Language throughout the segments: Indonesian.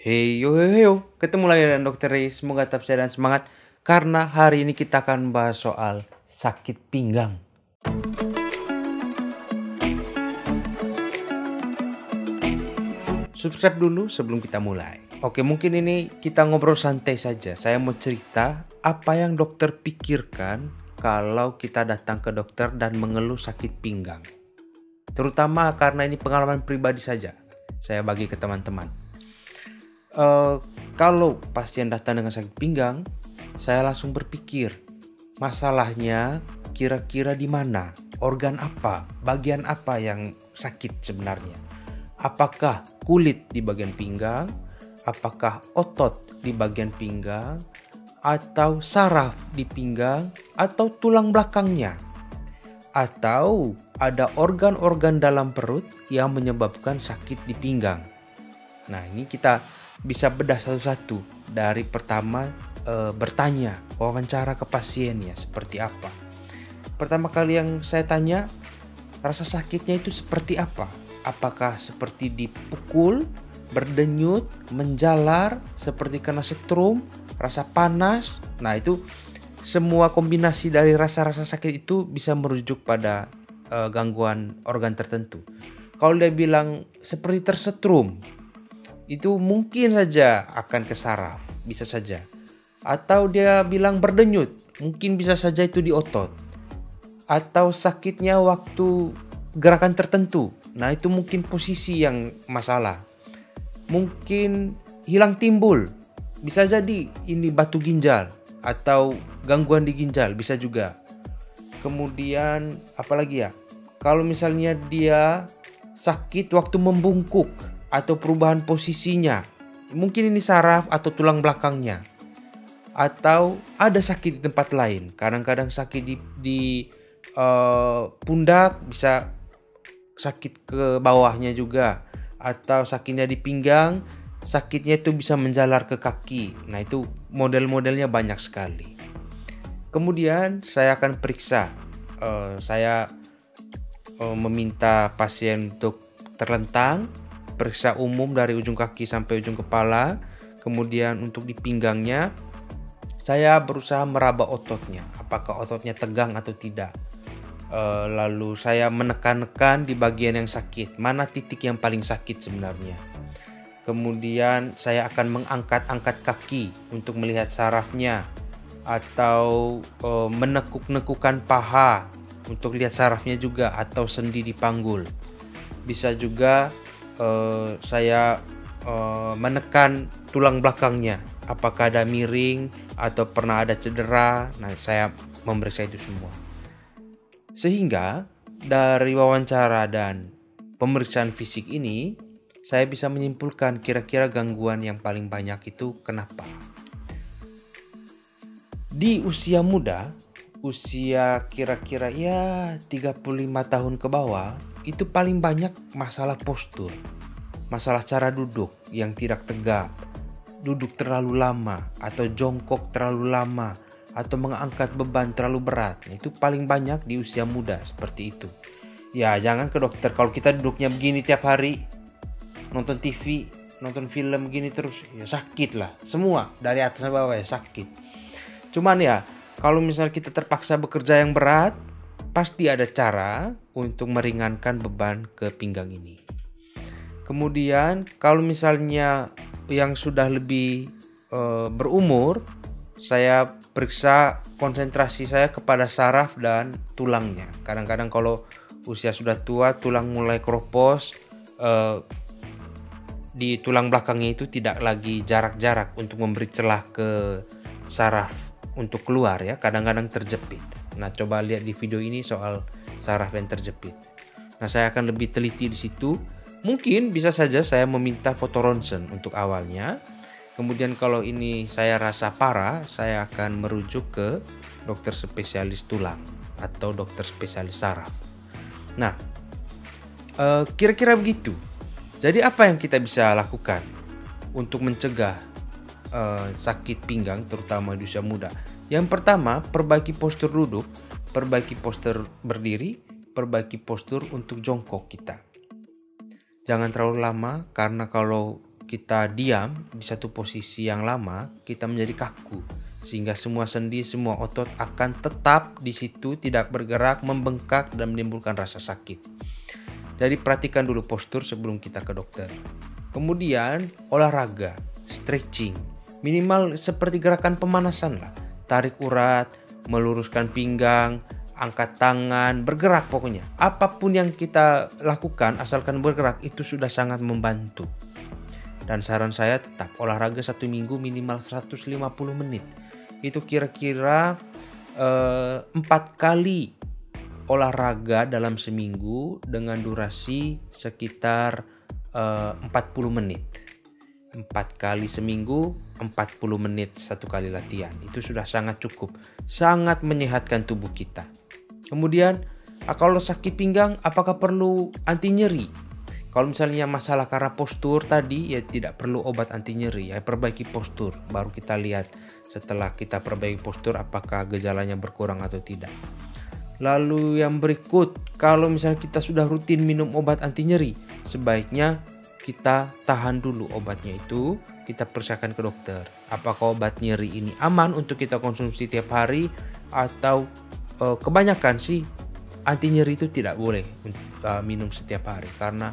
Hey yo yo yo, ketemu lagi dengan Dokter Ray. Semoga tetap sehat dan semangat karena hari ini kita akan bahas soal sakit pinggang. Subscribe dulu sebelum kita mulai. Oke, mungkin ini kita ngobrol santai saja. Saya mau cerita apa yang dokter pikirkan kalau kita datang ke dokter dan mengeluh sakit pinggang. Terutama karena ini pengalaman pribadi saja. Saya bagi ke teman-teman. Kalau pasien datang dengan sakit pinggang, saya langsung berpikir, masalahnya kira-kira di mana, organ apa, bagian apa yang sakit sebenarnya. Apakah kulit di bagian pinggang, apakah otot di bagian pinggang, atau saraf di pinggang, atau tulang belakangnya, atau ada organ-organ dalam perut yang menyebabkan sakit di pinggang. Nah, ini kita bisa bedah satu-satu. Dari pertama bertanya, wawancara ke pasiennya seperti apa. Pertama kali yang saya tanya, rasa sakitnya itu seperti apa? Apakah seperti dipukul, berdenyut, menjalar, seperti kena setrum, rasa panas? Nah, itu semua kombinasi dari rasa-rasa sakit itu bisa merujuk pada gangguan organ tertentu. Kalau dia bilang seperti tersetrum, itu mungkin saja akan ke saraf, bisa saja. Atau dia bilang berdenyut, mungkin bisa saja itu di otot. Atau sakitnya waktu gerakan tertentu, nah itu mungkin posisi yang masalah. Mungkin hilang timbul, bisa jadi ini batu ginjal atau gangguan di ginjal, bisa juga. Kemudian apalagi ya, kalau misalnya dia sakit waktu membungkuk atau perubahan posisinya, mungkin ini saraf atau tulang belakangnya, atau ada sakit di tempat lain. Kadang-kadang sakit di pundak, bisa sakit ke bawahnya juga, atau sakitnya di pinggang, sakitnya itu bisa menjalar ke kaki. Nah, itu model-modelnya banyak sekali. Kemudian saya akan periksa, saya meminta pasien untuk terlentang, periksa umum dari ujung kaki sampai ujung kepala. Kemudian untuk di pinggangnya, saya berusaha meraba ototnya, apakah ototnya tegang atau tidak. Lalu saya menekan-nekan di bagian yang sakit, mana titik yang paling sakit sebenarnya. Kemudian saya akan mengangkat-angkat kaki untuk melihat sarafnya, atau menekuk-nekukan paha untuk lihat sarafnya juga, atau sendi di panggul. Bisa juga saya menekan tulang belakangnya, apakah ada miring atau pernah ada cedera. Nah, saya memeriksa itu semua. Sehingga dari wawancara dan pemeriksaan fisik ini, saya bisa menyimpulkan kira-kira gangguan yang paling banyak itu kenapa. Di usia muda, usia kira-kira 35 tahun ke bawah, itu paling banyak masalah postur, masalah cara duduk yang tidak tegak, duduk terlalu lama, atau jongkok terlalu lama, atau mengangkat beban terlalu berat. Itu paling banyak di usia muda seperti itu. Ya, jangan ke dokter kalau kita duduknya begini tiap hari, nonton TV, nonton film begini terus, ya sakit lah. Semua dari atas sampai bawah ya sakit. Cuman ya, kalau misalnya kita terpaksa bekerja yang berat, pasti ada cara untuk meringankan beban ke pinggang ini. Kemudian kalau misalnya yang sudah lebih berumur, saya periksa konsentrasi saya kepada saraf dan tulangnya. Kadang-kadang kalau usia sudah tua, tulang mulai keropos, di tulang belakangnya itu tidak lagi jarak-jarak untuk memberi celah ke saraf untuk keluar ya, kadang-kadang terjepit. Nah, coba lihat di video ini soal saraf yang terjepit. Nah, saya akan lebih teliti di situ. Mungkin bisa saja saya meminta foto ronsen untuk awalnya. Kemudian kalau ini saya rasa parah, saya akan merujuk ke dokter spesialis tulang atau dokter spesialis saraf. Nah, kira-kira begitu. Jadi apa yang kita bisa lakukan untuk mencegah sakit pinggang terutama di usia muda? Yang pertama, perbaiki postur duduk, perbaiki postur berdiri, perbaiki postur untuk jongkok kita. Jangan terlalu lama, karena kalau kita diam di satu posisi yang lama, kita menjadi kaku. Sehingga semua sendi, semua otot akan tetap di situ, tidak bergerak, membengkak, dan menimbulkan rasa sakit. Jadi perhatikan dulu postur sebelum kita ke dokter. Kemudian olahraga, stretching. Minimal seperti gerakan pemanasan lah. Tarik urat, meluruskan pinggang, angkat tangan, bergerak pokoknya. Apapun yang kita lakukan asalkan bergerak itu sudah sangat membantu. Dan saran saya tetap olahraga 1 minggu minimal 150 menit. Itu kira-kira 4 kali olahraga dalam seminggu dengan durasi sekitar 40 menit. 4 kali seminggu 40 menit 1 kali latihan. Itu sudah sangat cukup. Sangat menyehatkan tubuh kita. Kemudian kalau sakit pinggang apakah perlu anti nyeri? Kalau misalnya masalah karena postur tadi ya tidak perlu obat anti nyeri, ya perbaiki postur. Baru kita lihat setelah kita perbaiki postur apakah gejalanya berkurang atau tidak. Lalu yang berikut, kalau misalnya kita sudah rutin minum obat anti nyeri, sebaiknya kita tahan dulu obatnya itu, kita periksakan ke dokter. Apakah obat nyeri ini aman untuk kita konsumsi tiap hari atau kebanyakan sih anti nyeri itu tidak boleh minum setiap hari karena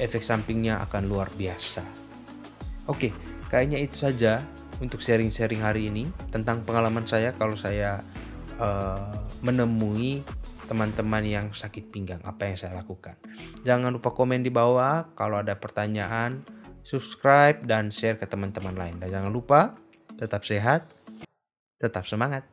efek sampingnya akan luar biasa. Oke, kayaknya itu saja untuk sharing-sharing hari ini tentang pengalaman saya kalau saya menemui teman-teman yang sakit pinggang, apa yang saya lakukan. Jangan lupa komen di bawah kalau ada pertanyaan, subscribe dan share ke teman-teman lain. Dan jangan lupa tetap sehat, tetap semangat.